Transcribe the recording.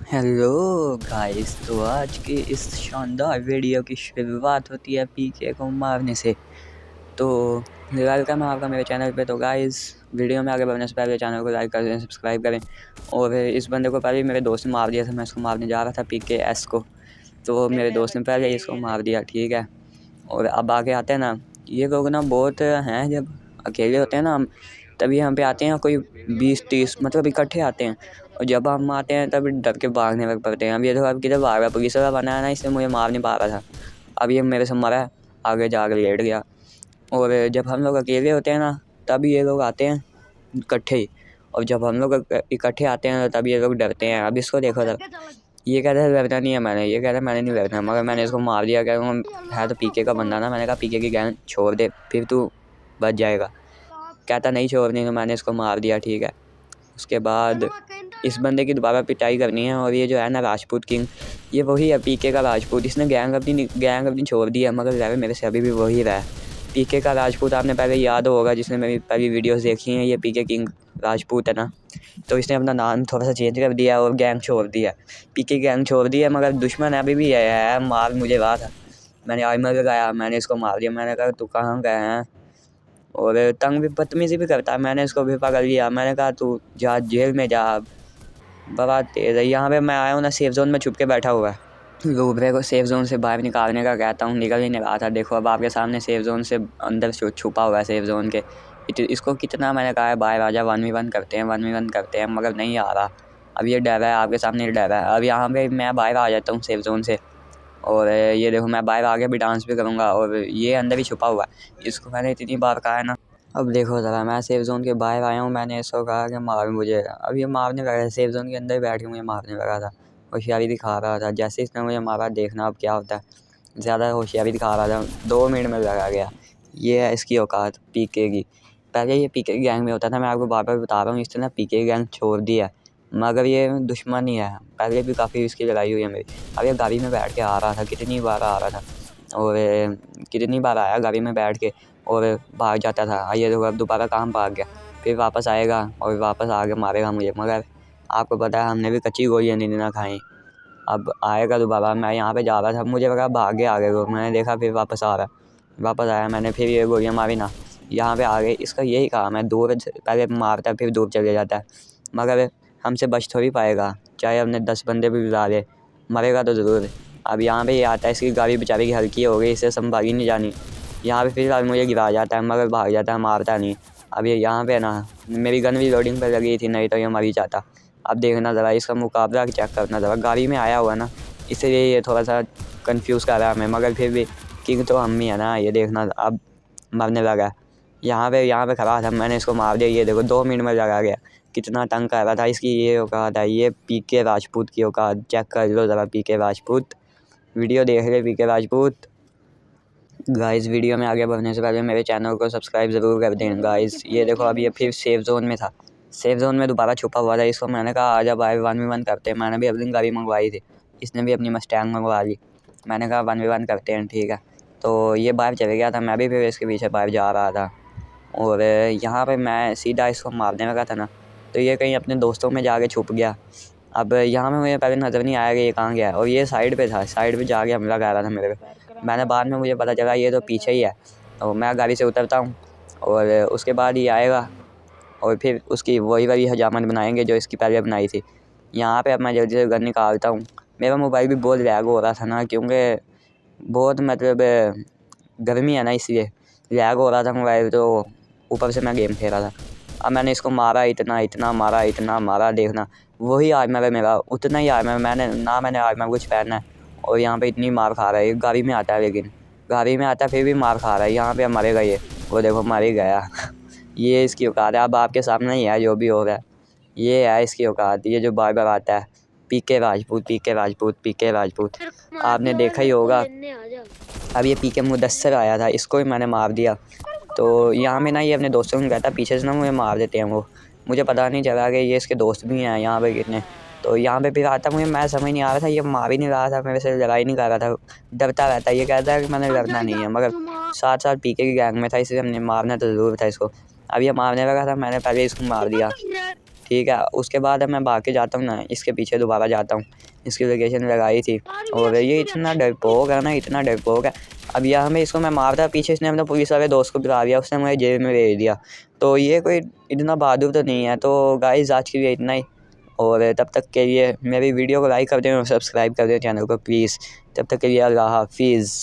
Hello guys, तो आज की इस शानदार वीडियो की शुरुआत होती है पीके को मारने से। तो वेलकम है आपका मेरे चैनल पे। तो गाइस, वीडियो में आगे बढ़ने से पहले चैनल को लाइक कर दें, सब्सक्राइब करें। और इस बंदे को पहले मेरे दोस्त ने मार दिया था, मैं इसको मारने जा रहा था पीके एस को। तो मेरे दोस्त ने पहले इसको मार दिया, ठीक है। और अब आगे आते हैं ना, ये लोग ना बहुत हैं, जब अकेले होते हैं ना हम, तभी हम पे आते हैं कोई 20-30 मतलब इकट्ठे आते हैं। और जब हम आते हैं तब डर के भागने लग पड़ते हैं। अब ये देखो अब किधर भाग रहा है, पुलिस वाला बना है ना, इसलिए मुझे मार नहीं पा रहा था। अब ये मेरे से मरा है, आगे जाकर लेट गया। और जब हम लोग अकेले होते हैं ना, तब ये लोग आते हैं इकट्ठे ही। और जब हम लोग इकट्ठे आते हैं तब ये लोग डरते हैं। अब इसको देखो तब, ये कहता है लड़ना नहीं है मैंने, ये कहता है मैंने नहीं लड़ना, मगर मैंने इसको मार दिया। कह है तो पीके का बंदा ना, मैंने कहा पीके की गैंग छोड़ दे फिर तू बच जाएगा। कहता नहीं छोड़नी, तो मैंने इसको मार दिया, ठीक है। उसके बाद इस बंदे की दोबारा पिटाई करनी है। और ये जो है ना राजपूत किंग, ये वही है पीके का राजपूत। इसने गैंग अपनी छोड़ दी है, मगर रहे मेरे से अभी भी वही रहा है पीके का राजपूत। आपने पहले याद होगा, जिसने मेरी पहली वीडियोस देखी हैं, ये पीके किंग राजपूत है ना। तो इसने अपना नाम थोड़ा सा चेंज कर दिया और गैंग छोड़ दिया, पीके गैंग छोड़ दी है। मगर दुश्मन अभी भी है, मार मुझे रहा था। मैंने आर्मर लगाया, मैंने इसको मार दिया। मैंने कहा तू कहाँ गए हैं। और तंग भी बदतमीजी भी करता है, मैंने इसको भी पकड़ लिया। मैंने कहा तू जा जेल में जा। बड़ा तेज़ है। यहाँ पे मैं आया हूँ ना, सेफ जोन में छुप के बैठा हुआ है। लूबरे को सेफ जोन से बाहर निकालने का कहता हूँ, निकल ही नहीं रहा था। देखो अब आपके सामने सेफ जोन से अंदर छुपा हुआ है सेफ जोन के। इसको कितना मैंने कहा है बाहर आ जा, 1v1 करते हैं, 1v1 करते हैं, मगर नहीं आ रहा। अब ये डर है, आपके सामने डर है। अब यहाँ पे मैं बाहर आ जाता हूँ सेफ जोन से। और ये देखो मैं बाहर आगे भी डांस भी करूँगा। और ये अंदर भी छुपा हुआ है, इसको मैंने इतनी बार कहा है ना। अब देखो ज़रा, मैं सेफ जोन के बाहर आया हूँ, मैंने इसको कहा कि मार मुझे। अब ये मारने लगा है, सेफ जोन के अंदर बैठ के मुझे मारने लगा था, होशियारी दिखा रहा था। जैसे इसने मुझे मारा, देखना अब क्या होता है। ज़्यादा होशियारी दिखा रहा था, 2 मिनट में लगा गया। ये है इसकी औकात पीके की। पहले ये पीके की गैंग में होता था, मैं आपको बार बार बता रहा हूँ। इसने ना पीके की गैंग छोड़ दी है, मगर ये दुश्मन ही है। पहले भी काफ़ी इसकी लड़ाई हुई है मेरी। अब ये गाड़ी में बैठ के आ रहा था, कितनी बार आ रहा था। और कितनी बार आया गाड़ी में बैठ के और भाग जाता था। ये देखो अब दोबारा कहाँ भाग गया, फिर वापस आएगा और वापस आके मारेगा मुझे। मगर आपको पता है हमने भी कच्ची गोलियाँ नहीं ना खाई। अब आएगा दोबारा। मैं यहाँ पे जा रहा था, मुझे लगा भाग गया आगे को, मैंने देखा फिर वापस आ रहा। वापस आया, मैंने फिर ये गोलियाँ मारी ना, यहाँ पे आ गए। इसका यही काम है, दूर पहले मारता है फिर दूर चले जाता है। मगर हमसे बच थोड़ी पाएगा, चाहे अपने 10 बंदे भी बुला ले, मरेगा तो ज़रूर। अब यहाँ पे ये आता है, इसकी गाड़ी बेचारे की हल्की हो गई, इससे संभाली नहीं जानी। यहाँ पे फिर मुझे गिरा जाता है, मगर भाग जाता है, मारता नहीं। अब ये यहाँ पे ना, मेरी गन भी लोडिंग पर लगी थी, नहीं तो ये मर ही जाता। अब देखना ज़रा इसका मुकाबला चेक करना ज़रा। गाड़ी में आया हुआ ना, इसलिए ये थोड़ा सा कंफ्यूज कर रहा है हमें, मगर फिर भी किंग तो हम ही है ना। ये देखना अब मरने लगा। यहाँ पे खड़ा था, मैंने इसको मार दिया। ये देखो 2 मिनट में लगा गया। कितना तंग कर रहा था, इसकी ये औकात है, ये पीके राजपूत की औकात। चेक कर लो ज़रा पीके राजपूत, वीडियो देख ले पीके राजपूत। गाइस, वीडियो में आगे बढ़ने से पहले मेरे चैनल को सब्सक्राइब ज़रूर कर दें गाइस। ये देखो अब ये फिर सेफ जोन में था, सेफ जोन में दोबारा छुपा हुआ था। इसको मैंने कहा आजा भाई 1v1 करते हैं। मैंने भी अपनी गाड़ी मंगवाई थी, इसने भी अपनी मस्टैंग मंगवा ली। मैंने कहा 1v1 करते हैं, ठीक है। तो ये बाहर चले गया था, मैं भी फिर इसके पीछे बाहर जा रहा था। और यहाँ पे मैं सीधा इसको मारने लगा था ना, तो ये कहीं अपने दोस्तों में जाके छुप गया। अब यहाँ में मुझे पहले नज़र नहीं आया कि ये कहाँ गया। और ये साइड पे था, साइड पे जाके हमला कर रहा था मेरे पे। मैंने बाद में मुझे पता चला ये तो पीछे ही है। तो मैं गाड़ी से उतरता हूँ और उसके बाद ये आएगा और फिर उसकी वही वाली हजामत बनाएंगे जो इसकी पहले बनाई थी। यहाँ पे अब मैं जल्दी से गन निकालता हूँ। मेरा मोबाइल भी बहुत लैग हो रहा था ना, क्योंकि बहुत मतलब गर्मी है ना, इसलिए लैग हो रहा था मोबाइल। तो ऊपर से मैं गेम खेल रहा था। अब मैंने इसको मारा, इतना मारा, देखना वही आर्मर है मेरा, उतना ही आर्मर। मैंने आर्मर कुछ पहनना है। और यहाँ पे इतनी मार खा रहा है, गाड़ी में आता है, लेकिन गाड़ी में आता है फिर भी मार खा रहा है। यहाँ पे अब मरेगा ये, वो देखो मर ही गया। ये इसकी औकात है। अब आपके सामने ही है जो भी हो रहा है, ये है इसकी औकात। ये जो बार बार आता है, पीके राजपूत, आपने देखा ही होगा। अब ये पीके मुदस्सर आया था, इसको भी मैंने मार दिया। तो यहाँ में ना ये अपने दोस्तों को कहता पीछे से ना मुझे मार देते हैं वो। मुझे पता नहीं चला कि ये इसके दोस्त भी हैं यहाँ पे कितने। तो यहाँ पे फिर आता मुझे, मैं समझ नहीं आ रहा था, ये मार ही नहीं रहा था, मेरे से लड़ाई नहीं कर रहा था, डरता रहता है। ये कहता है कि मैंने लड़ना नहीं है, मगर साथ साथ पीके की गैंग में था, इसलिए हमने मारना तो ज़रूर था इसको। अब ये मारने लगा था, मैंने पहले इसको मार दिया। ठीक है। उसके बाद मैं भाग के जाता हूँ ना, इसके पीछे दोबारा जाता हूँ, इसकी लोकेशन लगाई थी। और ये इतना डरपोक है ना, इतना डरपोक है। अब यहाँ में इसको मैं मारता, पीछे इसने अपने पुलिस वाले दोस्त को बुला दिया, उसने मुझे जेल में भेज दिया। तो ये कोई इतना बहादुर तो नहीं है। तो गाइस आज के लिए इतना ही, और तब तक के लिए मेरी वीडियो को लाइक कर दें और सब्सक्राइब कर दें चैनल को प्लीज़। तब तक के लिए अल्लाह हाफिज़।